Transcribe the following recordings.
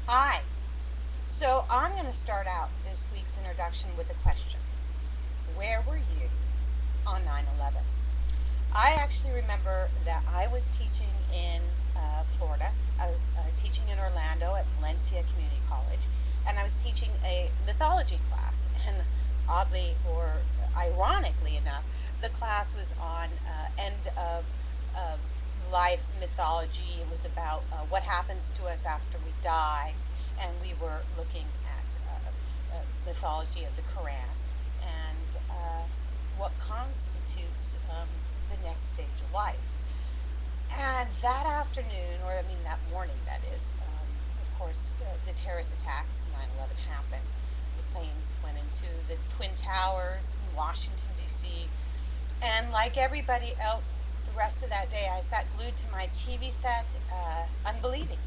Hi. So I'm going to start out this week's introduction with a question. Where were you on 9/11? I actually remember that I was teaching in Florida. I was teaching in Orlando at Valencia Community College, and I was teaching a mythology class. And oddly, or ironically enough, the class was on end of uh, life mythology. It was about what happens to us after we die, and we were looking at mythology of the Quran and what constitutes the next stage of life. And that afternoon, or I mean that morning, that is, of course, the terrorist attacks, 9/11 happened. The planes went into the Twin Towers in Washington, D.C. And like everybody else, the rest of that day, I sat glued to my TV set, unbelieving.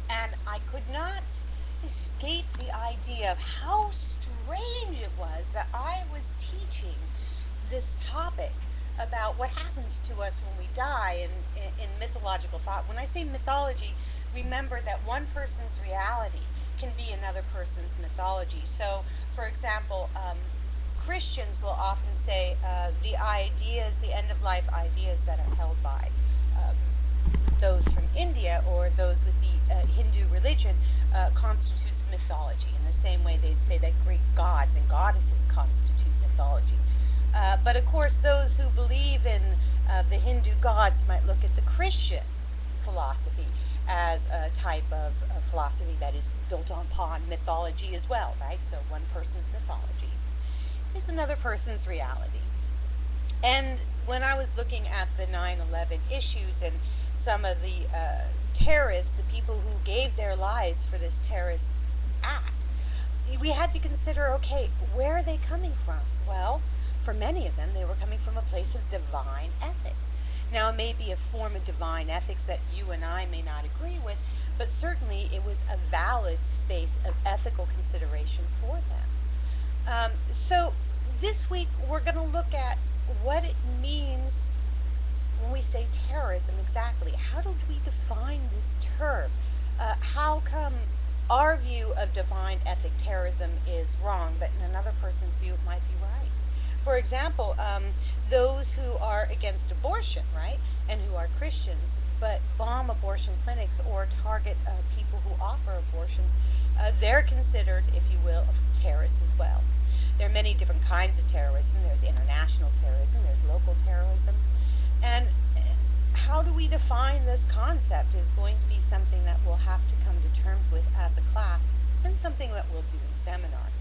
And I could not escape the idea of how strange it was that I was teaching this topic about what happens to us when we die in mythological thought. When I say mythology, remember that one person's reality can be another person's mythology. So, for example, Christians will often say the ideas, the end of life ideas that are held by um, those from India or those with the Hindu religion constitutes mythology. In the same way, they'd say that Greek gods and goddesses constitute mythology. But of course, those who believe in the Hindu gods might look at the Christian philosophy as a type of philosophy that is built upon mythology as well, right? So one person's mythology is another person's reality. And when I was looking at the 9/11 issues and some of the terrorists, the people who gave their lives for this terrorist act, we had to consider, okay, where are they coming from? Well, for many of them, they were coming from a place of divine ethics. Now, it may be a form of divine ethics that you and I may not agree with, but certainly it was a valid space of ethical consideration for them. So this week we're going to look at what it means when we say terrorism exactly. How do we define this term? How come our view of divine ethic terrorism is wrong, but in another person's view it might be right? For example, those who are against abortion, right, and who are Christians, but bomb abortion clinics or target people who offer abortions, they're considered, if you will, terrorists as well. There are many different kinds of terrorism. There's international terrorism, there's local terrorism. And how do we define this concept is going to be something that we'll have to come to terms with as a class and something that we'll do in seminar.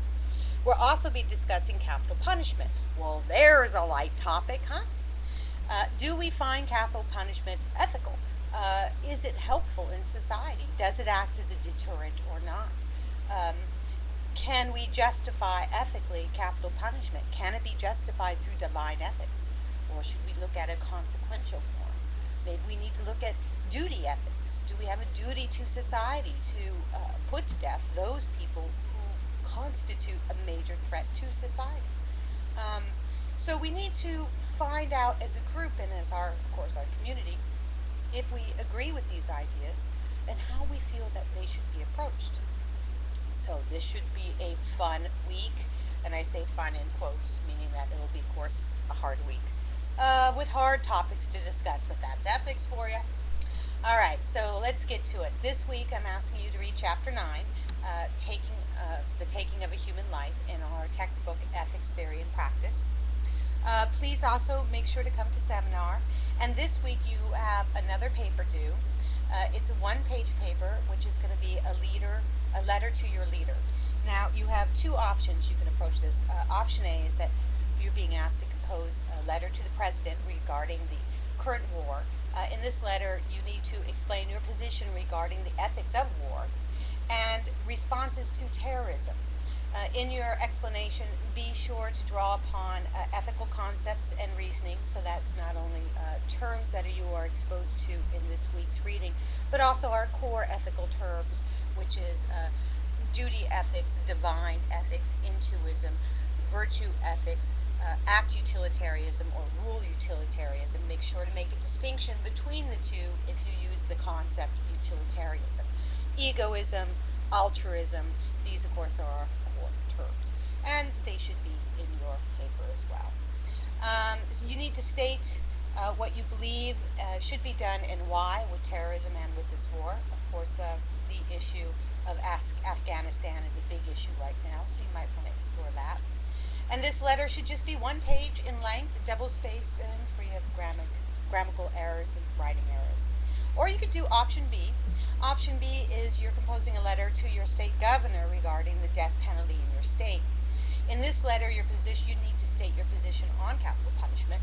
We'll also be discussing capital punishment. Well, there's a light topic, huh? Do we find capital punishment ethical? Is it helpful in society? Does it act as a deterrent or not? Um, can we justify ethically capital punishment? Can it be justified through divine ethics? Or should we look at a consequential form? Maybe we need to look at duty ethics. Do we have a duty to society to put to death those people who constitute a major threat to society? Um, so we need to find out as a group and as our, of course, our community, if we agree with these ideas and how we feel that they should be approached. So this should be a fun week, and I say fun in quotes, meaning that it'll be, of course, a hard week with hard topics to discuss, but that's ethics for you. All right, so let's get to it. This week I'm asking you to read Chapter 9, The Taking of a Human Life in our textbook, Ethics, Theory, and Practice. Please also make sure to come to seminar. And this week you have another paper due. It's a one-page paper, which is going to be a letter to your leader. Now, you have two options you can approach this. Option A is that you're being asked to compose a letter to the president regarding the current war. In this letter, you need to explain your position regarding the ethics of war and responses to terrorism. In your explanation, be sure to draw upon ethical concepts and reasoning, so that's not only terms that you are exposed to in this week's reading, but also our core ethical terms, which is duty ethics, divine ethics, intuism, virtue ethics, act utilitarianism, or rule utilitarianism. Make sure to make a distinction between the two if you use the concept utilitarianism. egoism, altruism. These, of course, are our core terms, and they should be in your paper as well. So you need to state what you believe should be done and why with terrorism and with this war. Of course, the issue of Afghanistan is a big issue right now, so you might want to explore that. And this letter should just be one page in length, double spaced, and free of grammatical errors and writing errors. Or you could do option B. Option B is you're composing a letter to your state governor regarding the death penalty in your state. In this letter, you need to state your position on capital punishment.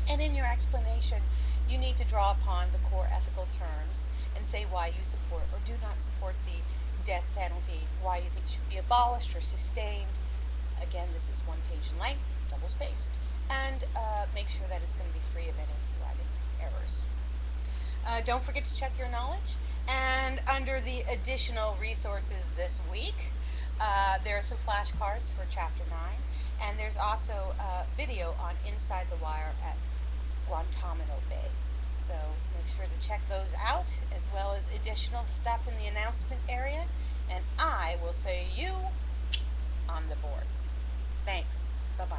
And in your explanation, you need to draw upon the core ethical terms and say why you support or do not support the death penalty, why you think it should be abolished or sustained. Again, this is one page in length, double spaced. And make sure that it's going to be free of any writing errors. Don't forget to check your knowledge. And under the additional resources this week, there are some flashcards for Chapter 9. And there's also a video on Inside the Wire at Guantanamo Bay. So make sure to check those out, as well as additional stuff in the announcement area. And I will see you on the boards. Thanks. Bye-bye.